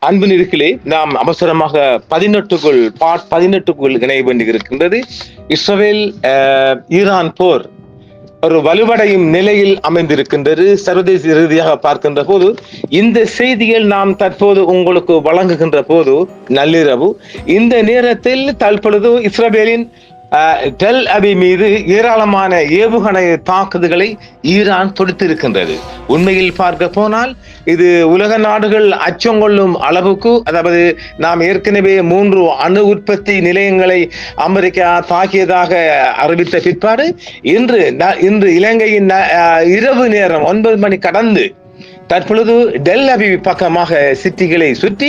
அன்பு நெருக்கிலே நாம் அவசரமாக 18க்குள் இணைய வேண்டியிருக்கின்றது. இஸ்ரேல் ஈரான் போர் ஒரு வலுவடையும் நிலையில் அமைந்திருக்கின்றது. சர்வதேச ரீதியாக பார்க்கின்ற போது இந்த செய்திகள் நாம் தற்போது உங்களுக்கு வழங்குகின்ற போது நள்ளிரவு இந்த நேரத்தில் தற்பொழுது இஸ்ரேலின் டெல் அவி மீது ஏராளமான ஏவுகணை தாக்குதல்களை ஈரான் தொடுத்திருக்கின்றது. உண்மையில் பார்க்க போனால் இது உலக நாடுகள் அச்சம் கொள்ளும் அளவுக்கு, அதாவது நாம் ஏற்கனவே 3 அணு உற்பத்தி நிலையங்களை அமெரிக்கா தாக்கியதாக அறிவித்த பிற்பாடு இன்று இலங்கையின் இரவு நேரம் 9 மணி கடந்து தற்பொழுது டெல் அவி பக்கமாக சிட்டிகளை சுற்றி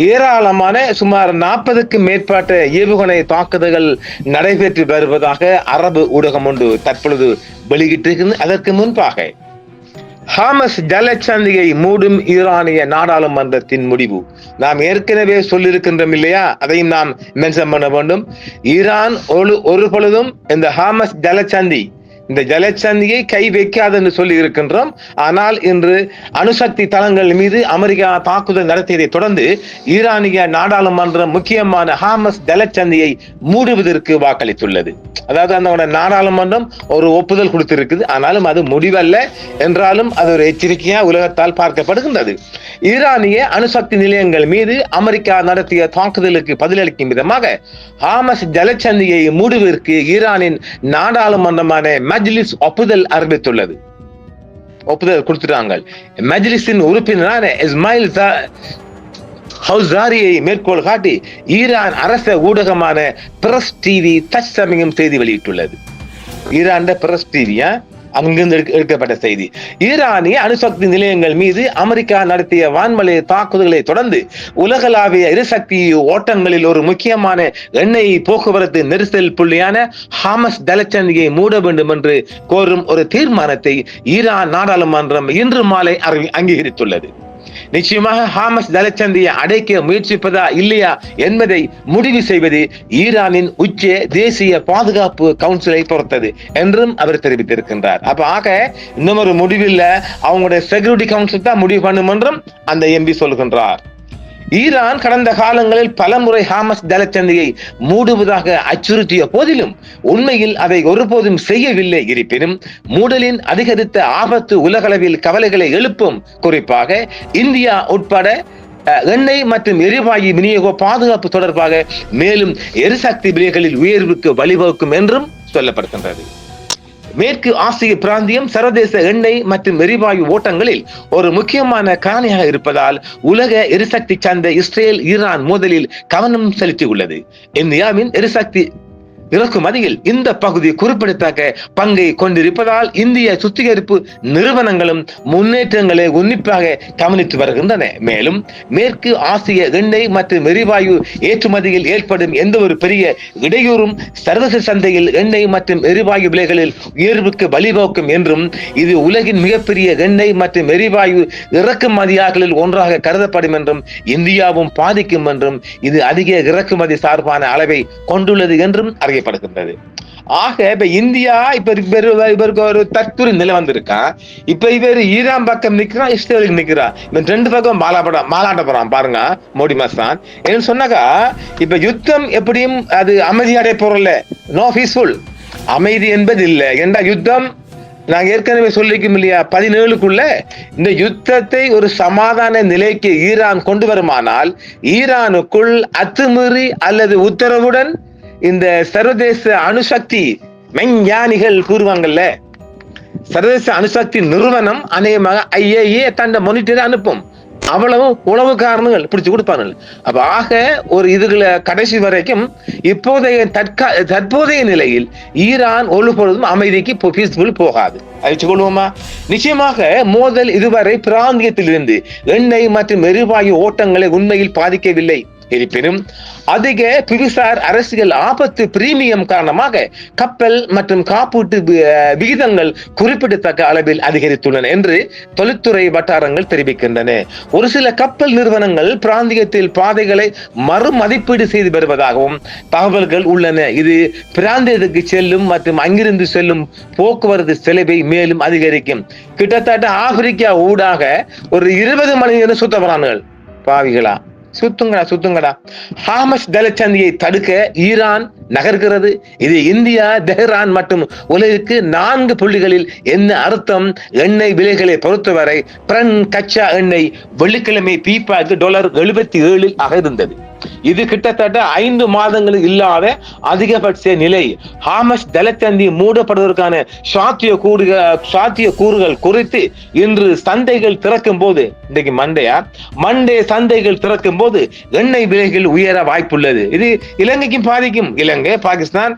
ஏராளமான சுமார் 40க்கும் மேற்பட்ட ஏவுகணை தாக்குதல்கள் நடைபெற்று வருவதாக அரபு ஊடகம் ஒன்று தற்பொழுது வெளியிட்டிருக்கிறது. அதற்கு முன்பாக ஹாமஸ் ஜலச்சந்தியை மூடும் ஈரானிய நாடாளுமன்றத்தின் முடிவு நாம் ஏற்கனவே சொல்லியிருக்கின்றோம் இல்லையா? அதையும் நாம் மென்ஷன் பண்ண வேண்டும். ஈரான் ஒரு பொழுதும் இந்த ஹாமஸ் இந்த ஜலச்சந்தியை கை வைக்காது என்று சொல்லி இருக்கின்றோம். ஆனால் இன்று அணுசக்தி தளங்கள் மீது அமெரிக்கா தாக்குதல் நடத்தியதை தொடர்ந்து ஈரானிய நாடாளுமன்றம் முக்கியமான ஹாமஸ் ஜலச்சந்தியை மூடுவதற்கு வாக்களித்துள்ளது. அதாவது அந்த நாடாளுமன்றம் ஒரு ஒப்புதல் கொடுத்திருக்குது. ஆனாலும் அது முடிவல்ல என்றாலும் அது ஒரு எச்சரிக்கையா உலகத்தால் பார்க்கப்படுகின்றது. ஈரானிய அணுசக்தி நிலையங்கள் மீது அமெரிக்கா நடத்திய தாக்குதலுக்கு பதிலளிக்கும் விதமாக ஹாமஸ் ஜலச்சந்தியை மூடுவதற்கு ஈரானின் நாடாளுமன்றமான மஜ்லிஸ் ஒப்புதல் அறிவித்துள்ளது. ஒப்புதல் கொடுத்துட்டாங்க. மஜ்லிஸின் உறுப்பினரான இஸ்மாயில் ஹவுசாரியை மேற்கோள் காட்டி ஈரான் அரச ஊடகமான பிரஸ் டிவி தற்சமயம் செய்தி வெளியிட்டுள்ளது. ஈரான் பிரஸ் டிவியா அங்கிருந்து எடுக்கப்பட்ட செய்தி. ஈரானிய அணுசக்தி நிலையங்கள் மீது அமெரிக்கா நடத்திய வான்வழி தாக்குதல்களை தொடர்ந்து உலகளாவிய எரிசக்தி ஓட்டங்களில் ஒரு முக்கியமான எண்ணெய் போக்குவரத்து நெரிசல் புள்ளியான ஹாமஸ் ஜலச்சந்தியை மூட வேண்டும் என்று கோரும் ஒரு தீர்மானத்தை ஈரான் நாடாளுமன்றம் இன்று மாலை அங்கீகரித்துள்ளது. நிச்சயமாக ஹாமஸ் ஜலச்சந்தியை அடைக்க முயற்சிப்பதா இல்லையா என்பதை முடிவு செய்வது ஈரானின் உச்ச தேசிய பாதுகாப்பு கவுன்சிலை பொறுத்தது என்றும் அவர் தெரிவித்திருக்கின்றார். அப்ப இன்னும் ஒரு முடிவில் அவங்களுடைய செக்யூரிட்டி கவுன்சில் தான் முடிவு பண்ணும் என்றும் அந்த எம்பி சொல்கின்றார். ஈரான் கடந்த காலங்களில் பலமுறை ஹாமஸ் ஜலச்சந்தியை மூடுவதாக அச்சுறுத்திய போதிலும் உண்மையில் அதை ஒருபோதும் செய்யவில்லை. இருப்பினும் மூடலின் அதிகரித்த ஆபத்து உலகளவில் கவலைகளை எழுப்பும். குறிப்பாக இந்தியா உட்பட எண்ணெய் மற்றும் எரிவாயு விநியோக பாதுகாப்பு தொடர்பாக மேலும் எரிசக்தி விலைகளில் உயர்வுக்கு வழிவகுக்கும் என்றும் சொல்லப்படுகின்றது. மேற்கு ஆசிய பிராந்தியம் சர்வதேச எண்ணெய் மற்றும் எரிவாயு ஓட்டங்களில் ஒரு முக்கியமான காரணியாக இருப்பதால் உலக எரிசக்தி சந்தை இஸ்ரேல் ஈரான் மோதலில் கவனம் செலுத்தியுள்ளது. இந்தியாவின் எரிசக்தி இறக்குமதியில் இந்த பகுதி குறிப்பிடத்தக்க பங்கை கொண்டிருப்பதால் இந்திய சுத்திகரிப்பு நிறுவனங்களும் முன்னேற்றங்களை உன்னிப்பாக கவனித்து வருகின்றன. மேலும் மேற்கு ஆசிய எண்ணெய் மற்றும் எரிவாயு ஏற்றுமதியில் ஏற்படும் எந்த ஒரு பெரிய இடையூறும் சர்வதேச சந்தையில் எண்ணெய் மற்றும் எரிவாயு விலைகளில் உயர்வுக்கு வழிவகுக்கும் என்றும் இது உலகின் மிகப்பெரிய எண்ணெய் மற்றும் எரிவாயு இறக்குமதியாளர்களில் ஒன்றாக கருதப்படும் என்றும் இந்தியாவும் பாதிக்கும் என்றும் இது அதிக இறக்குமதி சார்பான அளவை கொண்டுள்ளது என்றும் அறியப்படுகின்றது. ஆக இப்ப இந்தியா இவருக்கு ஒரு தற்குறி நிலை வந்திருக்கான். இப்ப இவர் ஈரான் பக்கம் நிக்கிறான், இஸ்ரேலுக்கு நிக்கிறான். இவன் 2 பக்கம் மாலாட்ட போறான் பாருங்க மோடி மாஸ்தான். என்ன சொன்னாக்கா இப்ப யுத்தம் எப்படியும் அது அமைதியடைய போறல, நோ பீஸ்ஃபுல், அமைதி என்பது இல்லை. என்ற யுத்தம் நாங்க ஏற்கனவே சொல்லிக்கும் இல்லையா, 17க்குள்ள இந்த யுத்தத்தை ஒரு சமாதான நிலைக்கு ஈரான் கொண்டு வருமானால் ஈரானுக்குள் அத்துமீறி அல்லது உத்தரவுடன் இந்த சர்வதேச அணுசக்தி மெஞ்ஞானிகள் கூறுவாங்கல்ல, சர்வதேச அணுசக்தி நிறுவனம் அநேகமாக IAEA தண்ட மானிட்டரை அனுப்பும். அவ்வளவு உளவுக்காரர்கள் பிடிச்சு கொடுப்பாங்க. அப்ப ஒரு இதுல கடைசி வரைக்கும் தற்போதைய நிலையில் ஈரான் ஒழுப்பொழுதும் அமைதிக்கு பீஸ்ஃபுல் போகாது. அழிச்சு கொள்வோமா? நிச்சயமாக மோதல் இதுவரை பிராந்தியத்தில் இருந்து எண்ணெய் மற்றும் எரிவாயு ஓட்டங்களை உண்மையில் பாதிக்கவில்லை. இருப்பினும் அதிக புவிசார் அரசியல் ஆபத்து பிரீமியம் காரணமாக கப்பல் மற்றும் காப்பீட்டு விகிதங்கள் குறிப்பிடத்தக்க அளவில் அதிகரித்துள்ளன என்று தொழில்துறை வட்டாரங்கள் தெரிவிக்கின்றன. ஒரு சில கப்பல் நிறுவனங்கள் பிராந்தியத்தில் பாதைகளை மறுமதிப்பீடு செய்து வருவதாகவும் தகவல்கள் உள்ளன. இது பிராந்தியத்துக்கு செல்லும் மற்றும் அங்கிருந்து செல்லும் போக்குவரத்து செலவை மேலும் அதிகரிக்கும். கிட்டத்தட்ட ஆப்பிரிக்கா ஊடாக ஒரு 20 மணி நேரம் சுத்தப்படுறார்கள். பாவிகளா, சுத்துங்கடா. ஹாமஸ் தளச்சந்தியை தடுக்க ஈரான் நகர்கிறது. இது இந்தியா, தெஹ்ரான் மற்றும் உலகிற்கு 4 புள்ளிகளில் என்ன அர்த்தம்? எண்ணெய் விலைகளை பொறுத்தவரை பிரன் கச்சா எண்ணெய் வெள்ளிக்கிழமை பீப்பாக்கு $77 ஆக இருந்தது. இது கிட்டத்தட்ட 5 மாதங்களுக்கு இல்லாத அதிகபட்ச நிலை. ஹாமஸ் தளச்சந்தி மூடப்படுவதற்கான சாத்திய கூறுகள் குறித்து இன்று சந்தைகள் திறக்கும் போது, இன்றைக்கு மண்டே சந்தைகள் திறக்கும் போது எண்ணெய் விலைகள் உயர வாய்ப்புள்ளது. இது இலங்கைக்கும் பாதிக்கும். இலங்கை, பாகிஸ்தான்,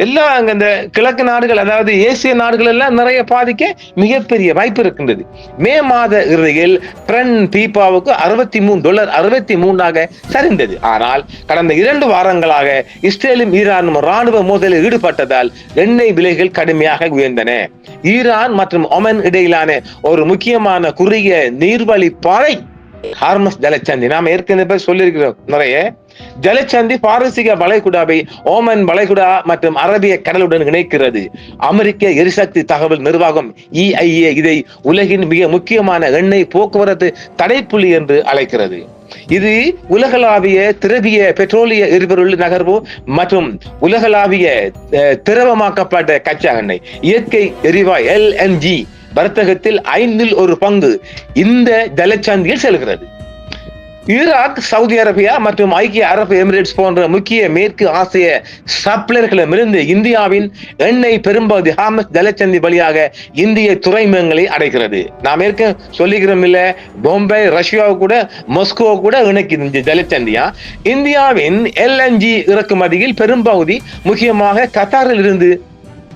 எல்லா இந்த கிழக்கு நாடுகள், அதாவது ஏசிய நாடுகள் எல்லாம் நிறைய பாதிக்க மிகப்பெரிய வாய்ப்பு இருக்கின்றது. மே மாத இறுதியில் பிரன் பீப்பாவுக்கு $63 சரிந்தது. ஆனால் கடந்த 2 வாரங்களாக இஸ்ரேலும் ஈரானும் ராணுவ மோதலில் ஈடுபட்டதால் எண்ணெய் விலைகள் கடுமையாக உயர்ந்தன. ஈரான் மற்றும் ஒமன் இடையிலான ஒரு முக்கியமான குறுகிய நீர்வழி பாதை ஹார்மஸ் ஜலசந்தி. நாம் ஏற்கனவே சொல்லியிருக்கிறோம் நிறைய. ஜலசந்தி பாரசீக வளைகுடாவை ஓமன் வளைகுடா மற்றும் அரபிய கடலுடன் இணைக்கிறது. அமெரிக்க எரிசக்தி தகவல் நிர்வாகம் EIA இதை உலகின் மிக முக்கியமான எண்ணெய் போக்குவரத்து தடைப்புள்ளி என்று அழைக்கிறது. இது உலகளாவிய திரவிய பெட்ரோலிய எரிபொருள் நகர்வு மற்றும் உலகளாவிய திரவமாக்கப்பட்ட கச்சா எண்ணெய் இயற்கை எரிவாயு LNG வர்த்தகத்தில் 1/5 பங்கு இந்த ஜலசந்தியில் செல்கிறது. ஈராக், சவுதி அரேபியா மற்றும் ஐக்கிய அரபு எமிரேட்ஸ் போன்ற முக்கிய மேற்கு ஆசிய சப்ளையர்களிடமிருந்து இந்தியாவின் எண்ணெய் பெரும்பகுதி ஹார்மஸ் ஜலசந்தி வழியாக இந்திய துறைமுகங்களை அடைகிறது. நாம் சொல்லிக்கிறோம் இல்ல, பாம்பே, ரஷ்யா கூட, மாஸ்கோ கூட இணைக்குது இந்த ஜலசந்தியா. இந்தியாவின் LNG இறக்குமதியில் பெரும்பகுதி முக்கியமாக கத்தாரில் இருந்து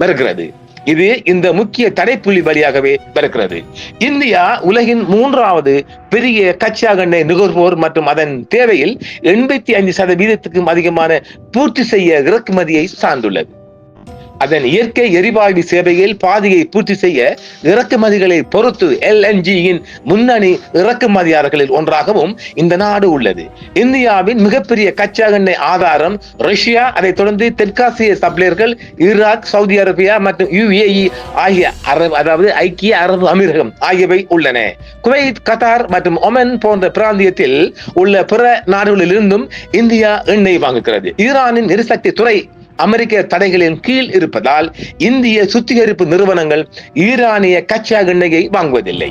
வருகிறது. இது இந்த முக்கிய தடைப்புள்ளி வழியாகவே வருகிறது. இந்தியா உலகின் 3வது பெரிய கச்சா எண்ணெய் நுகர்வோர் மற்றும் அதன் தேவையில் 85% அதிகமான பூர்த்தி செய்ய இறக்குமதியை சார்ந்துள்ளது. அதன் இயற்கை எரிவாயு சேவையில் பாதியை பூர்த்தி செய்ய இறக்குமதிகளை பொறுத்து LNG-யின் முன்னணி இறக்குமதியாளர்களில் ஒன்றாகவும் இந்த நாடு உள்ளது. இந்தியாவின் மிகப்பெரிய கச்சா எண்ணெய் ஆதாரம் ரஷ்யா, அதைத் தொடர்ந்து தெற்காசிய சப்ளையர்கள் ஈராக், சவுதி அரேபியா மற்றும் UAE ஆகிய அதாவது ஐக்கிய அரபு அமீரகம் ஆகியவை உள்ளன. குவைத், கத்தார் மற்றும் ஒமன் போன்ற பிராந்தியத்தில் உள்ள பிற நாடுகளிலிருந்தும் இந்தியா எண்ணெய் வாங்குகிறது. ஈரானின் எரிசக்தி துறை அமெரிக்க தடைகளின் கீழ் இருப்பதால் இந்திய சுத்திகரிப்பு நிறுவனங்கள் ஈரானிய கச்சா எண்ணெயை வாங்குவதில்லை.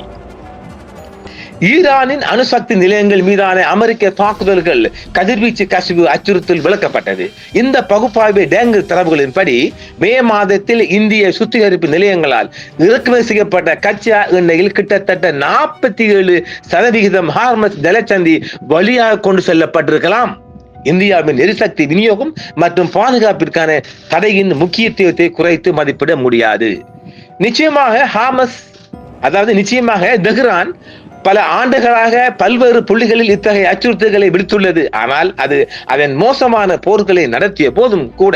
ஈரானின் அணுசக்தி நிலையங்கள் மீதான அமெரிக்க தாக்குதல்கள், கதிர்வீச்சு கசிவு அச்சுறுத்தல் விளக்கப்பட்டது. இந்த பகுப்பாய்வு டேங்கர் தரவுகளின்படி மே மாதத்தில் இந்திய சுத்திகரிப்பு நிலையங்களால் இறக்குமதி செய்யப்பட்ட கச்சா எண்ணெயில் கிட்டத்தட்ட 47% ஹார்மஸ் ஜலசந்தி வழியாக கொண்டு செல்லப்பட்டிருக்கலாம். இந்தியாவின் எரிசக்தி விநியோகம் மற்றும் பாதுகாப்பிற்கான தடையின் முக்கியத்துவத்தை குறைத்து மதிப்பிட முடியாது. நிச்சயமாக தெஹ்ரான் பல ஆண்டுகளாக பல்வேறு புள்ளிகளில் இத்தகைய அச்சுறுத்தல்களை விடுத்துள்ளது. ஆனால் அது அதன் மோசமான போர்களை நடத்திய போதும் கூட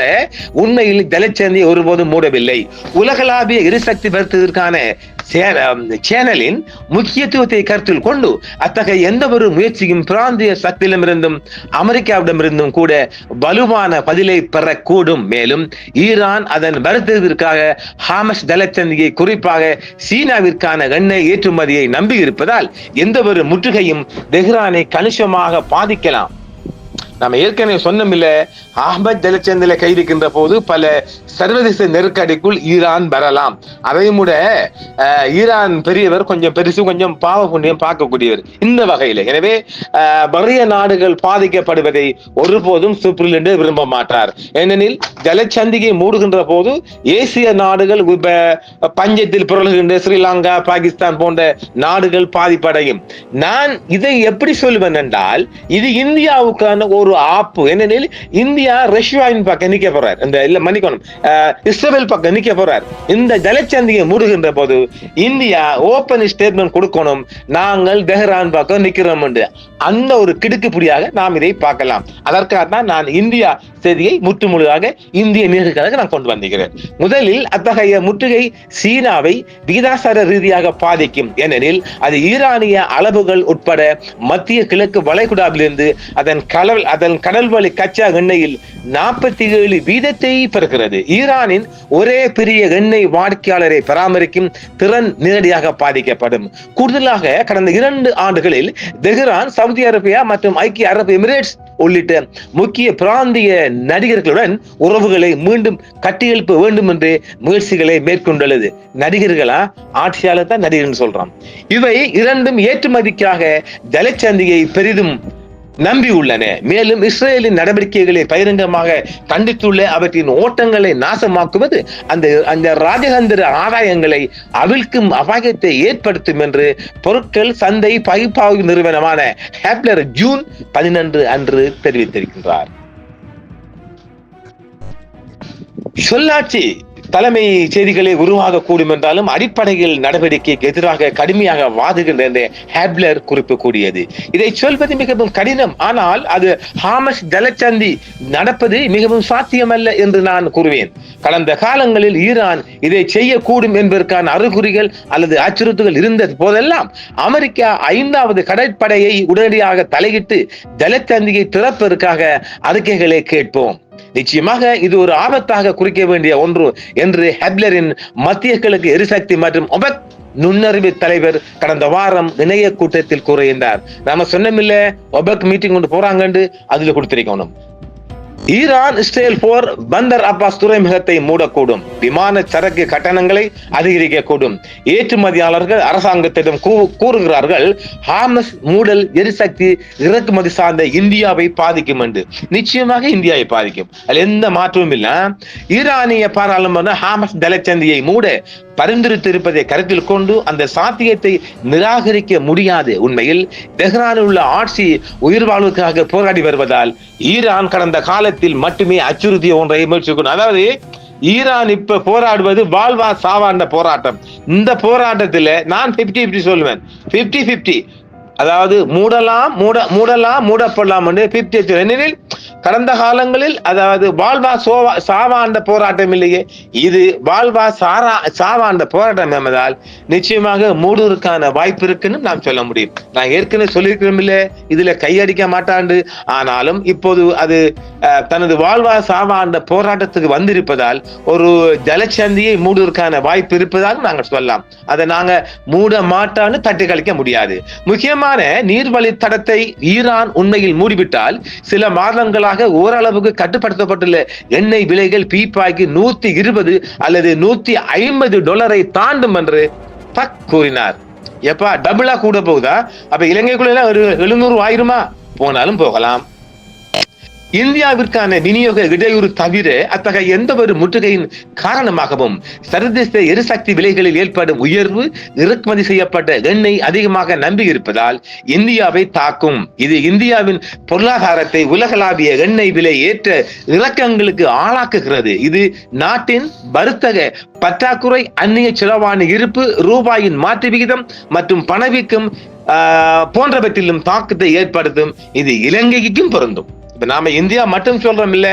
உண்மையில் ஜலசந்தியை ஒருபோதும் மூடவில்லை. உலகளாவிய எரிசக்தி வர்த்தகத்திற்கான சேனலின் முக்கியத்துவத்தை கருத்தில் கொண்டு அத்தகைய எந்த ஒரு முயற்சியும் பிராந்திய சக்தியிடமிருந்தும் அமெரிக்காவிடமிருந்தும் கூட வலுவான பதிலை பெறக்கூடும். மேலும் ஈரான் அதன் வர்த்தகத்திற்காக ஹார்மஸ் ஜலசந்தியை, குறிப்பாக சீனாவிற்கான எண்ணெய் ஏற்றுமதியை நம்பி இருப்பதால் எந்த ஒரு முற்றுகையும் தெஹ்ரானை கணிசமாக பாதிக்கலாம். நம்ம ஏற்கனவே சொன்னமில்ல, அஹ்மத் ஜலசந்தில கைதிக்கின்ற போது பல சர்வதேச நெருக்கடிக்குள் ஈரான் வரலாம். அதையும் கூட ஈரான் பெரியவர், கொஞ்சம் பெருசு, கொஞ்சம் பாவ புண்ணியம் பார்க்கக்கூடியவர் இந்த வகையில். எனவே வறிய நாடுகள் பாதிக்கப்படுவதை ஒருபோதும் சுப்ரீம் விரும்ப மாட்டார். ஏனெனில் ஜலசந்தியை மூடுகின்ற போது ஏசிய நாடுகள், பஞ்சத்தில் புரளுகின்ற ஸ்ரீலங்கா, பாகிஸ்தான் போன்ற நாடுகள் பாதிப்படையும். நான் இதை எப்படி சொல்லுவேன் என்றால், இது இந்தியாவுக்கான ஒரு ஆப்பு. ஏனெனில் இந்தியா ரஷ்யாவின் பக்கம் நிக்க போறார், இஸ்ரேல் பக்கம் நிக்க போறார். இந்த ஜலசந்தியை மூடுகின்ற போது இந்தியா ஓபன் ஸ்டேட்மெண்ட் கொடுக்கணும், நாங்கள் தெஹ்ரான் பக்கம் நிக்கிறோம் என்று. அந்த ஒரு கிடுக்குப்பிடியாக நாம் இதை பார்க்கலாம். அதற்காக தான் நான் இந்தியா செய்தியை முற்றுமுழுதாக இந்திய நேர்களுக்காக நான் கொண்டு வந்திருக்கிறேன். முதலில் அத்தகைய முற்றுகை சீனாவை விகிதாசார ரீதியாக பாதிக்கும். ஏனெனில் அது ஈரானிய அளவுகள் உட்பட மத்திய கிழக்கு வளைகுடாவிலிருந்து அதன் கடல் வழி கச்சா எண்ணெயில் 47% பெறுகிறது. ஈரானின் ஒரே பெரிய எண்ணெய் வாடிக்கையாளரை பராமரிக்கும் திறன் நேரடியாக பாதிக்கப்படும். கூடுதலாக கடந்த 2 ஆண்டுகளில் தெஹ்ரான், சவுதி அரேபியா மற்றும் ஐக்கிய அரபு எமிரேட்ஸ் உள்ளிட்ட முக்கிய பிராந்திய நடிகர்களுடன் உறவுகளை மீண்டும் கட்டியெழுப்ப வேண்டும் என்று முயற்சிகளை மேற்கொண்டுள்ளது. நடிகர்களா, ஆட்சியாளர் தான் நடிகர்னு சொல்றான். இவை இரண்டும் ஏற்றுமதிக்காக ஜலச்சந்தியை பெரிதும் நம்பியுள்ளன. மேலும் இஸ்ரேலின் நடவடிக்கைகளை பகிரங்கமாக கண்டித்துள்ள அவற்றின் ஓட்டங்களை நாசமாக்குவது அந்த ராஜதந்திர ஆதாயங்களை அவிழ்க்கும் அபாயத்தை ஏற்படுத்தும் என்று பொருட்கள் சந்தை பகுப்பாய்வு நிறுவனமான ஹேப்லர் ஜூன் 12 அன்று தெரிவித்திருக்கின்றார். சொல்லாட்சி தலைமை செய்திகளை உருவாகக்கூடும் என்றாலும் அடிப்படையில் நடவடிக்கைக்கு எதிராக கடுமையாக வாதுகின்ற ஹேப்லர் குறிப்பு கூடியது. இதை சொல்வது மிகவும் கடினம், ஆனால் அது ஹாமஸ் ஜலச்சந்தி நடப்பது மிகவும் சாத்தியமல்ல என்று நான் கூறுவேன். கடந்த காலங்களில் ஈரான் இதை செய்யக்கூடும் என்பதற்கான அறிகுறிகள் அல்லது அச்சுறுத்தல்கள் இருந்த போதெல்லாம் அமெரிக்கா 5வது கடற்படையை உடனடியாக தலையிட்டு ஜலச்சந்தியை திறப்பதற்காக அறிக்கைகளை கேட்போம். நிச்சயமாக இது ஒரு ஆபத்தாக குறிக்க வேண்டிய ஒன்று என்று ஹேப்லரின் மத்திய கிழக்கு எரிசக்தி மற்றும் ஒபெக் நுண்ணறிவு தலைவர் கடந்த வாரம் இணைய கூட்டத்தில் கூறுகின்றார். நாம சொன்னமில்ல, ஒபெக் மீட்டிங் கொண்டு போறாங்க, அதுல கொடுத்திருக்கணும். ஈரான் இஸ்ரேல் போர் பந்தர் அப்பாஸ் துறைமுகத்தை மூடக்கூடும், விமான சரக்கு கட்டணங்களை அதிகரிக்கக்கூடும். ஏற்றுமதியாளர்கள் அரசாங்கத்திடம் கூறுகிறார்கள் ஹாமஸ் மூடல் எரிசக்தி இறக்குமதி சார்ந்த இந்தியாவை பாதிக்கும் என்று. நிச்சயமாக இந்தியாவை பாதிக்கும், அதில் எந்த மாற்றமும் இல்லை. ஈரானிய பாராளுமன்றம் ஹாமஸ் ஜலச்சந்தியை மூட பரிந்துரைத்திருப்பதை கருத்தில் கொண்டு அந்த சாத்தியத்தை நிராகரிக்க முடியாது. உண்மையில் தெஹ்ரானில் உள்ள ஆட்சி உயிர் வாழ்வுக்காக போராடி வருவதால் ஈரான் கடந்த காலத்தில் மட்டுமே அச்சுறுத்திய ஒன்றை முயற்சிக்கணும். அதாவது ஈரான் இப்ப போராடுவது வாழ்வா சாவாண்ட போராட்டம். இந்த போராட்டத்தில் நான் 50-50 சொல்லுவேன். 50-50, அதாவது மூடப்படலாம் என்று 50. கடந்த காலங்களில் அதாவது வாழ்வா சாவாண்ட போராட்டம் இல்லையே, இது வாழ்வா சாவாண்ட போராட்டம் என்பதால் நிச்சயமாக மூடுவதற்கான வாய்ப்பு இருக்குன்னு நாம் சொல்ல முடியும். நான் ஏற்கனவே சொல்லியிருக்கிறோம் இல்ல, இதுல கையடிக்க மாட்டாண்டு, ஆனாலும் இப்போது அது தனது வாழ்வா சாவாண்ட போராட்டத்துக்கு வந்திருப்பதால் ஒரு ஜலச்சந்தியை மூடுவதற்கான வாய்ப்பு இருப்பதாக நாங்கள் சொல்லலாம். அதை நாங்க மூட மாட்டான்னு தட்டி கழிக்க முடியாது. முக்கியமான நீர்வழித்தடத்தை ஈரான் உண்மையில் மூடிவிட்டால் சில மாதங்களாக ஓரளவுக்கு கட்டுப்படுத்தப்பட்டுள்ள எண்ணெய் விலைகள் பீப்பாய்க்கு $120 அல்லது $150 தாண்டும் என்று பக் கூறினார். எப்பா டபுளா கூட போகுதா? அப்ப இலங்கைக்குள்ள ஒரு 700-1000 போனாலும் போகலாம். இந்தியாவிற்கான விநியோக இடையூறு தவிர அத்தகைய எந்த ஒரு முற்றுகையின் காரணமாகவும் சர்வதேச எரிசக்தி விலைகளில் ஏற்படும் உயர்வு இறக்குமதி செய்யப்பட்ட எண்ணெய் அதிகமாக நம்பி இருப்பதால் இந்தியாவை தாக்கும். இது இந்தியாவின் பொருளாதாரத்தை உலகளாவிய எண்ணெய் விலை ஏற்ற இறக்கங்களுக்கு ஆளாக்குகிறது. இது நாட்டின் வர்த்தக பற்றாக்குறை, அந்நிய செலவான இருப்பு, ரூபாயின் மாற்று விகிதம் மற்றும் பணவீக்கம் போன்றவற்றிலும் தாக்கத்தை ஏற்படுத்தும். இது இலங்கைக்கும் பொருந்தும். நாம இந்தியா மட்டும் சொல்றோம் இல்ல,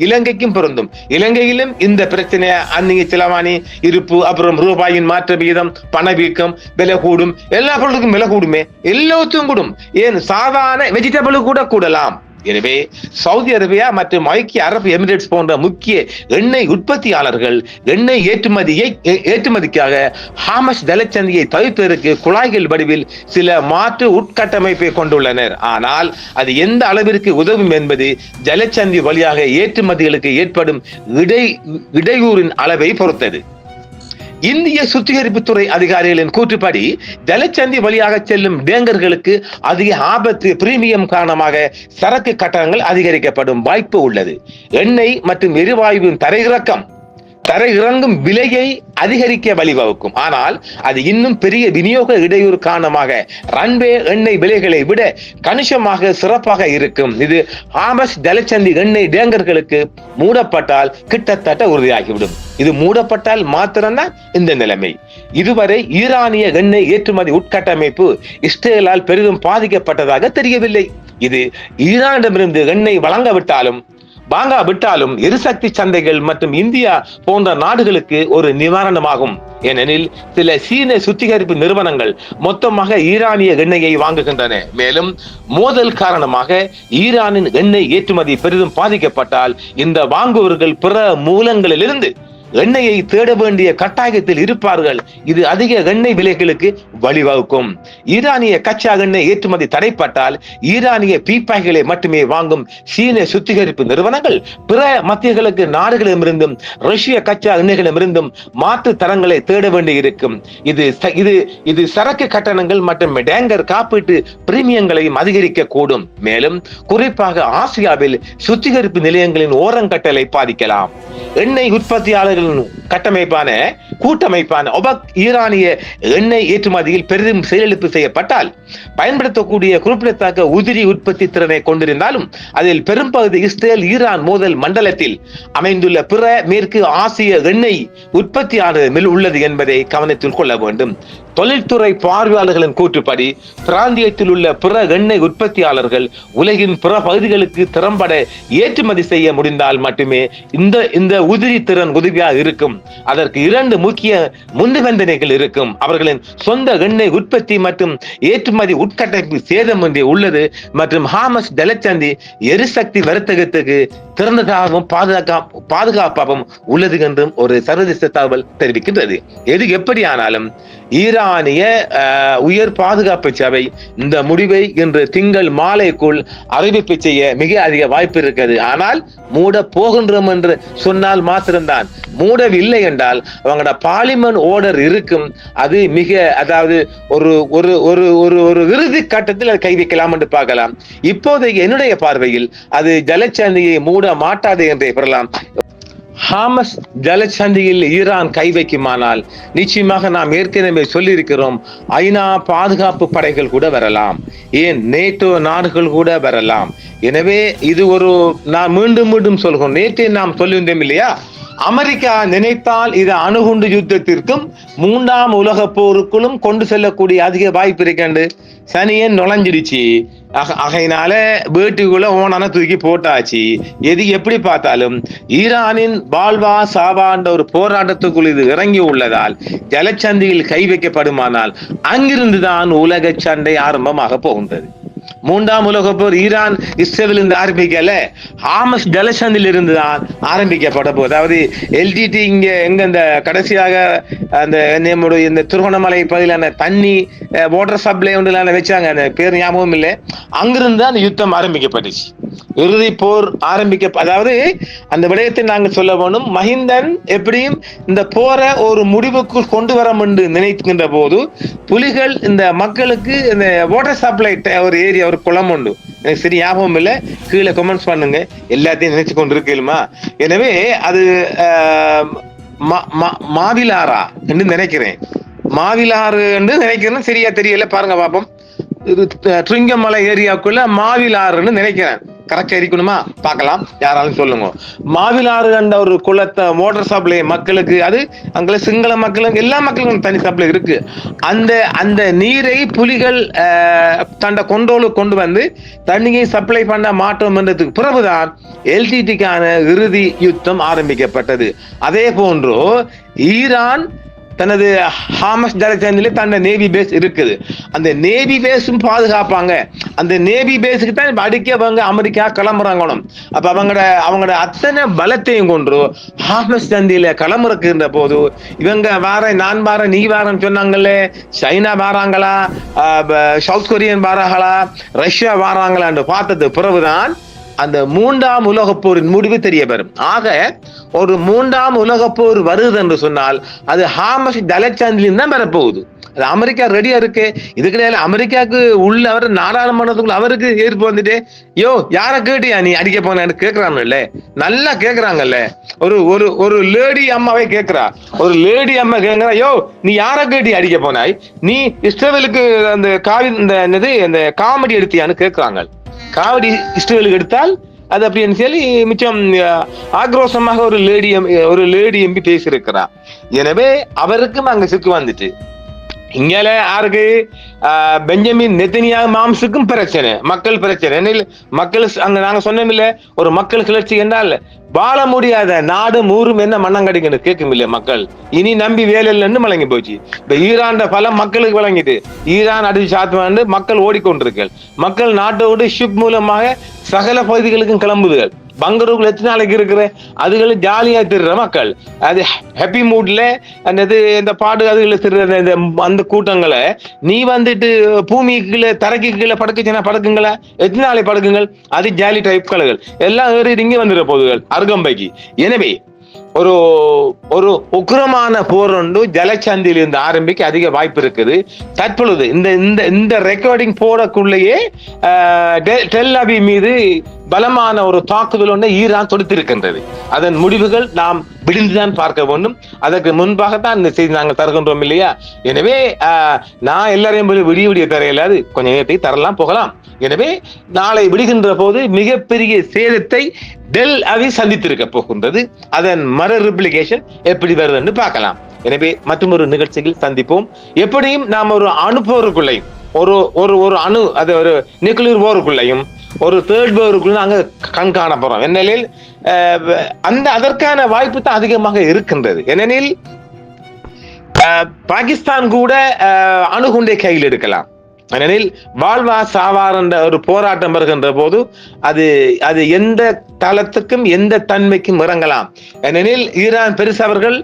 இலங்கைக்கும் பொருந்தும். இலங்கையிலும் இந்த பிரச்சனை, அந்நிய செலவாணி இருப்பு, அப்புறம் ரூபாயின் மாற்ற விகிதம், பணவீக்கம், விலை கூடும். எல்லா பொருளுக்கும் விலை கூடுமே, எல்லாத்துக்கும் கூடும். ஏன் சாதாரண வெஜிடபிள் கூட கூடலாம். எனவே சவுதி அரேபியா மற்றும் ஐக்கிய அரபு எமிரேட்ஸ் போன்ற முக்கிய எண்ணெய் உற்பத்தியாளர்கள் எண்ணெய் ஏற்றுமதிக்காக ஹாமஸ் ஜலச்சந்தியை தவிர்ப்பதற்கு குழாய்கள் வடிவில் சில மாற்று உட்கட்டமைப்பை கொண்டுள்ளனர். ஆனால் அது எந்த அளவிற்கு உதவும் என்பது ஜலச்சந்தி வழியாக ஏற்றுமதிகளுக்கு ஏற்படும் இடையூறின் அளவை பொறுத்தது. இந்திய சுத்திகரிப்புத்துறை அதிகாரிகளின் கூற்றுப்படி ஜலச்சந்தி வழியாக செல்லும் டேங்கர்களுக்கு அதிக ஆபத்து, பிரீமியம் காரணமாக சரக்கு கட்டணங்கள் அதிகரிக்கப்படும் வாய்ப்பு உள்ளது. எண்ணெய் மற்றும் எரிவாயுவின் தரையிறங்கும் விலையை அதிகரிக்க வழிவகுக்கும். ஆனால் அது இன்னும் பெரிய விநியோக இடையூறு காரணமாக ரன்வே எண்ணெய் விலைகளை விட கணிசமாக சிறப்பாக இருக்கும். இது ஹாமஸ் ஜலச்சந்தி எண்ணெய் டேங்கர்களுக்கு மூடப்பட்டால் கிட்டத்தட்ட உறுதியாகிவிடும். இது மூடப்பட்டால் மாத்திரம்தான் இந்த நிலைமை. இதுவரை ஈரானிய எண்ணெய் ஏற்றுமதி உட்கட்டமைப்பு இஸ்ரேலால் பெரிதும் பாதிக்கப்பட்டதாக தெரியவில்லை. இது ஈரானிடமிருந்து எண்ணெய் வழங்கவிட்டாலும் வாங்கா விட்டாலும் எரிசக்தி சந்தைகள் மற்றும் இந்தியா போன்ற நாடுகளுக்கு ஒரு நிவாரணமாகும். ஏனெனில் சில சீன சுத்திகரிப்பு நிறுவனங்கள் மொத்தமாக ஈரானிய எண்ணெயை வாங்குகின்றன. மேலும் மோதல் காரணமாக ஈரானின் எண்ணெய் ஏற்றுமதி பெரிதும் பாதிக்கப்பட்டால் இந்த வாங்குவர்கள் பிற மூலங்களிலிருந்து எண்ணெயை தேட வேண்டிய கட்டாயத்தில் இருப்பார்கள். இது அதிக எண்ணெய் விலைகளுக்கு வழிவகுக்கும். ஈரானிய கச்சா எண்ணெய் ஏற்றுமதி தடைப்பட்டால் ஈரானிய பீப்பாய்களை மட்டுமே வாங்கும் சீன சுத்திகரிப்பு நிறுவனங்கள் பிற மத்திய கிழக்கு நாடுகளிடமிருந்தும் ரஷ்ய கச்சா எண்ணெய்களிடமிருந்தும் மாற்று தரங்களை தேட வேண்டி இருக்கும். இது சரக்கு கட்டணங்கள் மற்றும் டேங்கர் காப்பீட்டு பிரீமியங்களையும் அதிகரிக்க கூடும். மேலும் குறிப்பாக ஆசியாவில் சுத்திகரிப்பு நிலையங்களின் ஓரங்கட்டலை பாதிக்கலாம். எண்ணெய் உற்பத்தியாளர்கள் கூட்டமைப்பான ஒபக் ஈரானிய எண்ணெய் ஏற்றுமதியில் பெரிதும் செயலிழப்பு செய்யப்பட்டால் பயன்படுத்தக்கூடிய குறிப்பிடத்தக்க உதிரி உற்பத்தி திறனை கொண்டிருந்தாலும் அதில் பெரும்பகுதி இஸ்ரேல் ஈரான் மோதல் மண்டலத்தில் அமைந்துள்ள பிற மேற்கு ஆசிய எண்ணெய் உற்பத்தியாளர் உள்ளது என்பதை கவனத்தில் கொள்ள வேண்டும். தொழில்துறை பார்வையாளர்களின் கூற்றுப்படி பிராந்தியத்தில் உள்ள பிற எண்ணெய் உற்பத்தியாளர்கள் உலகின் பிற பகுதிகளுக்கு திறம்பட ஏற்றுமதி செய்ய முடிந்தால் மட்டுமே இந்த உதிரி திறன் உதவியாக இருக்கும். அதற்கு 2 முக்கிய முன்நிபந்தனைகள் இருக்கும். அவர்களின் சொந்த எண்ணெய் உற்பத்தி மற்றும் ஏற்றுமதி உட்கட்டமைப்பு சேதமின்றி உள்ளது மற்றும் ஹாமஸ் ஜலச்சந்தி எரிசக்தி வர்த்தகத்துக்கு திறந்ததாகவும் பாதுகாப்பாகவும் உள்ளது என்றும் ஒரு சர்வதேச தகவல் தெரிவிக்கின்றது. எது எப்படியானாலும் ஈரானிய உயர் பாதுகாப்பு சபை இந்த முடிவை இன்று திங்கள் மாலைக்குள் அறிவிப்பு செய்ய மிக அதிக வாய்ப்பு இருக்கிறது. ஆனால் மூட போகின்றோம் என்று சொன்னால் மாத்திரம்தான், மூடவில்லை என்றால் அவங்களோட பார்லிமெண்ட் ஆர்டர் இருக்கும். அது அதாவது ஒரு இறுதி கட்டத்தில் அதை கை வைக்கலாம் என்று பார்க்கலாம். இப்போதைக்கு என்னுடைய பார்வையில் அது ஜலச்சந்தியை மூட மாட்டாது என்றே பெறலாம். ஹாமஸ் ஜலச்சந்தியில் ஈரான் கை வைக்குமானால் நிச்சயமாக நாம் ஏற்கனவே சொல்லியிருக்கிறோம், ஐநா பாதுகாப்பு படைகள் கூட வரலாம், ஏன் நேட்டோ நாடுகள் கூட வரலாம். எனவே இது நான் மீண்டும் சொல்கிறோம், நேற்றே நாம் சொல்லியிருந்தோம் இல்லையா, அமெரிக்கா நினைத்தால் இது அணுகுண்டு யுத்தத்திற்கும் 3ஆம் உலக போருக்குள்ளும் கொண்டு செல்லக்கூடிய அதிக வாய்ப்பு இருக்கின்றது. சனியன் நுழைஞ்சிடுச்சு, ஆகையினால வீட்டுக்குள்ள ஓனான தூக்கி போட்டாச்சு. எது எப்படி பார்த்தாலும் ஈரானின் வாழ்வா சாவான்ற ஒரு போராட்டத்துக்குள் இது இறங்கி உள்ளதால் ஜலச்சந்தியில் கை வைக்கப்படுமானால் அங்கிருந்துதான் உலக சண்டை ஆரம்பமாக போகின்றது. 3ஆம் உலக போர் ஈரான் இஸ்ரேலில் இருந்து ஆரம்பிக்கல, ஹாமஸ் ஜலச்சந்தில் இருந்து தான் ஆரம்பிக்கப்பட போகுது. அதாவது எல்டிடி எங்க இந்த கடைசியாக அந்த நம்முடைய இந்த திருகோணமலை பகுதியிலான தண்ணி வாட்டர் சப்ளை ஒன்றுல வச்சாங்க, அந்த பேர் ஞாபகம் இல்லை, அங்கிருந்து அந்த யுத்தம் ஆரம்பிக்கப்பட்டுச்சு. இறுதி போர் அதாவது அந்த விடயத்தை நாங்கள் சொல்ல வேணும். மஹிந்தன் எப்படியும் இந்த போரை ஒரு முடிவுக்கு கொண்டு வர என்று நினைக்கின்ற போது புலிகள் இந்த மக்களுக்கு இந்த வாட்டர் சப்ளை ஒரு ஏரியா, ஒரு குளம் உண்டு, எனக்கு சரி ஞாபகம் இல்லை, கீழே கமெண்ட்ஸ் பண்ணுங்க, எல்லாத்தையும் நினைச்சு கொண்டு இருக்கலுமா. எனவே அது மாவிலாரா என்று நினைக்கிறேன், மாவிலாறு என்று நினைக்கிறேன், சரியா தெரியல, பாருங்க பாப்போம். இது ட்ரிங்கமலை ஏரியாவுக்குள்ள மாவிலாறுன்னு நினைக்கிறேன், கரெக்டா இருக்கணுமா பார்க்கலாம், யாராலும் சொல்லுங்க. மாவிலாறு என்ற ஒரு குளத்தை வாட்டர் சப்ளை மக்களுக்கு, அது அங்கே சிங்கள மக்களுக்கு எல்லா மக்களுக்கும் தனி சப்ளை இருக்கு. அந்த நீரை புலிகள் தண்ட கொண்டோலுக்கு கொண்டு வந்து தண்ணியை சப்ளை பண்ண மாட்டோம் என்றதுக்கு பிறகுதான் எல்டிடிக்கான இறுதி யுத்தம் ஆரம்பிக்கப்பட்டது. அதே போன்று ஈரான் தனது ஹாமஸ் ஜலச்சந்தில தன்னை நேவி பேஸ் இருக்குது, அந்த நேவி பேஸும் பாதுகாப்பாங்க. அந்த நேவி பேஸுக்கு தான் அடிக்கவங்க அமெரிக்கா கிளம்புறாங்க. அப்ப அவங்களோட அத்தனை பலத்தையும் கொண்டு ஹாமஸ் ஜந்தியில கிளம்புறக்குன்ற போது இவங்க நான் வாரேன் நீ வாரேன்னு சொன்னாங்கல்ல, சைனா வாராங்களா, சவுத் கொரியன் வாராங்களா, ரஷ்யா வாராங்களான்னு பார்த்தது பிறகுதான் அந்த 3ஆம் உலக போரின் முடிவு தெரிய வரும். ஆக ஒரு 3ஆம் உலக போர் வருது என்று சொன்னால் அது ஹாமஸ் ஜலச்சந்திலும் தான் வரப்போகுது. அது அமெரிக்கா ரெடியா இருக்கு. இது கிடையாது, அமெரிக்காவுக்கு உள்ள அவர் நாடாளுமன்றத்துக்குள்ள அவருக்கு ஏற்பு வந்துட்டு யார கேட்டியா நீ அடிக்க போனு கேட்கறாங்கல்ல, நல்லா கேட்கறாங்கல்ல. ஒரு லேடி அம்மாவே கேட்கிறா, ஒரு லேடி அம்மா கேட்கிறா, நீ யார கேட்டி அடிக்க போனாய், நீ இஸ்ரேலுக்கு அந்த அந்த காமெடி எடுத்தியான்னு கேட்கறாங்க. காவடி இஸ்ரேலுக்கு எடுத்தால் அது அப்படின்னு சொல்லி மிச்சம் ஆக்ரோஷமாக ஒரு லேடி எம்பி பேசியிருக்கிறார். எனவே அவருக்கும் அங்க சிக்கு வந்துட்டு. இங்கால யாருக்கு பெஞ்சமின் நெத்தனியாக மாம்சுக்கும் பிரச்சனை, மக்கள் பிரச்சனை. மக்கள் அங்க நாங்க சொன்னோமில்ல, ஒரு மக்கள் கிளர்ச்சி என்றால் வாழ முடியாத நாடும் ஊரும் என்ன மண்ணங்கடிக்கன்னு கேட்கும் இல்ல மக்கள். இனி நம்பி வேலை இல்லைன்னு வழங்கி போச்சு. இப்ப ஈரான் பலம் மக்களுக்கு வழங்கிட்டு ஈரான் அடிச்சு சாத்துவாண்டு மக்கள் ஓடிக்கொண்டிருக்கள். மக்கள் நாட்டை விட்டு ஷிப் மூலமாக சகல பகுதிகளுக்கும் கிளம்புதுகள். பங்கருக்குள்ள எத்தனை நாளைக்கு இருக்கிற அதுகளை ஜாலியா திருற மக்கள், அது ஹாப்பி மூட்ல அந்த இந்த பாடு அதுகளை திருற அந்த கூட்டங்களை நீ வந்துட்டு பூமிக்கு கீழே தரைக்கு கீழே படுக்குச்சுன்னா படுக்குங்களா, எத்தனை நாளை படுக்குங்கள், அது ஜாலி டைப் கலைகள் எல்லாம் ஏறி இங்கே வந்துடுற போதுகள் அருகம்பைக்கு. எனவே ஒரு ஒரு உக்கிரமான போர் ஒன்று ஜலச்சந்தியில் இருந்து ஆரம்பிக்க அதிக வாய்ப்பு இருக்குது. தற்பொழுது இந்த ரெக்கார்டிங் போடக்குள்ளேயே டெல் அவிவ் மீது பலமான ஒரு தாக்குதல் ஒன்றை ஈரான் தொடுத்திருக்கின்றது. அதன் முடிவுகள் நாம் விழுந்துதான் பார்க்க வேண்டும். அதற்கு முன்பாகத்தான் இந்த செய்தி நாங்கள் தருகின்றோம் இல்லையா. எனவே நான் எல்லாரையும் விடிய தர இயலாது, கொஞ்சம் நேரத்தை தரலாம் போகலாம். எனவே நாளை விடுகின்ற போது மிகப்பெரிய சேதத்தை டெல் அவிவ் சந்தித்திருக்க போகின்றது. அதன் மறு ரிப்ளிகேஷன் எப்படி வருது என்று பார்க்கலாம். எனவே மற்றும் ஒரு நிகழ்ச்சியில் சந்திப்போம். எப்படியும் நாம் ஒரு அணு போருக்குள்ளையும் ஒரு அணு அது ஒரு நியூக்ளியர் போருக்குள்ளையும் ஒரு தேர்ட் போருக்குள்ள நாங்க கண்காண போறோம். ஏனெனில் அதற்கான வாய்ப்பு தான் அதிகமாக இருக்கின்றது. ஏனெனில் பாகிஸ்தான் கூட அணுகுண்டை கையில் எடுக்கலாம். ஏனெனில் வாழ்வா சாவார் என்ற ஒரு போராட்டம் வருகின்ற போது அது எந்த தளத்துக்கும் எந்த தன்மைக்கும் இறங்கலாம். ஏனெனில் ஈரான் பெருசவர்கள்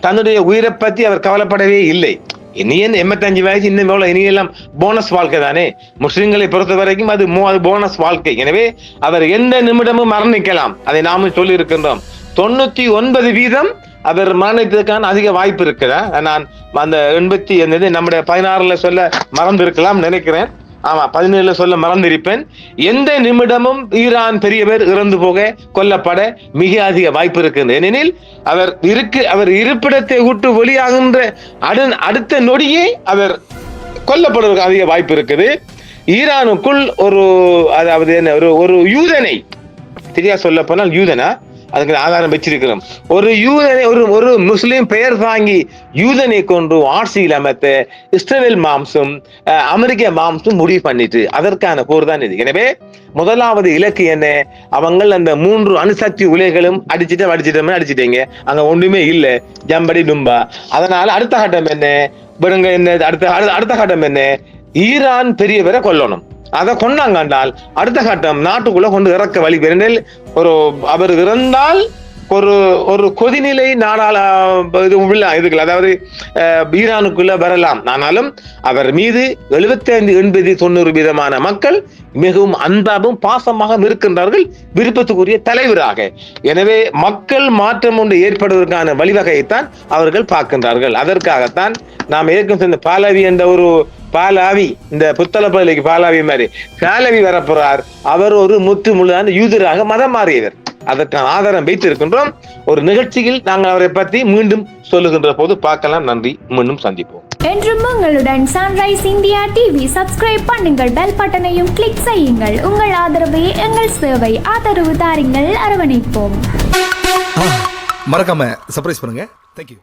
தன்னுடைய உயிரை பற்றி அவர் கவலைப்படவே இல்லை. இனி 85 வயசு இன்னும் எவ்வளவு, இனியெல்லாம் போனஸ் வாழ்க்கை தானே. முஸ்லிம்களை பொறுத்த வரைக்கும் அது போனஸ் வாழ்க்கை. எனவே அவர் எந்த நிமிடமும் மரணிக்கலாம். அதை நாமும் சொல்லி இருக்கின்றோம். 99% அவர் மரணித்ததுக்கான அதிக வாய்ப்பு இருக்குதா. நான் அந்த 80 நம்முடைய 16ல சொல்ல மறந்து இருக்கலாம் நினைக்கிறேன். ஆமா 17ல சொல்ல மறந்திருப்பேன். எந்த நிமிடமும் ஈரான் பெரியவர் இறந்து போக கொல்லப்பட மிக அதிக வாய்ப்பு இருக்குது. ஏனெனில் அவர் இருப்பிடத்தை விட்டு வெளியாகின்ற அடுத்த நொடியே அவர் கொல்லப்படுவதற்கு அதிக வாய்ப்பு இருக்குது. ஈரானுக்குள் அதாவது என்ன ஒரு யூதனை சரியா சொல்ல போனால் யூதனா அதுக்கு ஆதாரம் வச்சிருக்கிறோம். ஒரு முஸ்லிம் பெயர் தாங்கி யூதனை கொண்டு ஆட்சியில் அமைத்த இஸ்ரேல் மாம்சும் அமெரிக்க மாம்சும் முடிவு பண்ணிட்டு அதற்கான போர் தான் இது. எனவே முதலாவது இலக்கு என்ன, அவங்க அந்த 3 அணுசக்தி உலைகளும் அடிச்சிட்டீங்க, அங்க ஒன்றுமே இல்லை, ஜம்படி டும்பா. அதனால அடுத்த கட்டம் என்ன, அடுத்த கட்டம் என்ன, ஈரான் பெரியவரை கொல்லணும். அதை கொண்டாங்க என்றால் அடுத்த கட்டம் நாட்டுக்குள்ள கொண்டு இறக்க வழி பெறினில் அவர் இறந்தால் ஒரு கொதிநிலை இதுகள் அதாவது ஈரானுக்குள்ள வரலாம். ஆனாலும் அவர் மீது 75, 80, 90% மக்கள் மிகவும் அன்பாகவும் பாசமாக இருக்கின்றார்கள், விருப்பத்துக்குரிய தலைவராக. எனவே மக்கள் மாற்றம் ஒன்று ஏற்படுவதற்கான வழிவகையைத்தான் அவர்கள் பார்க்கின்றார்கள். அதற்காகத்தான் நாம் ஏற்கனவே சொன்ன பாலவி என்ற ஒரு பாலாவி, இந்த புத்தள பகுதிக்கு பாலாவி மாதிரி பாலவி வரப்போறார். அவர் ஒரு முழுதான யூதராக மதம் மாறியவர். அதற்கான ஆதாரம் வைத்திருக்கின்றோம். ஒரு நிகழ்ச்சியில் நாங்கள் அவரை பற்றி மீண்டும் சொல்லுகின்ற போது பார்க்கலாம். நன்றி, மீண்டும் சந்திப்போம். என்றும் உங்களுடன் சன்ரைஸ் இந்தியா டிவி சப்ஸ்கிரைப் பண்ணுங்கள், பெல் பட்டனையும் கிளிக் செய்யுங்கள். உங்கள் ஆதரவே எங்கள் சேவை. ஆதரவு தாருங்கள், அரவணைப்போம். மறக்காம சர்ப்ரைஸ் பண்ணுங்க. தேங்க்யூ.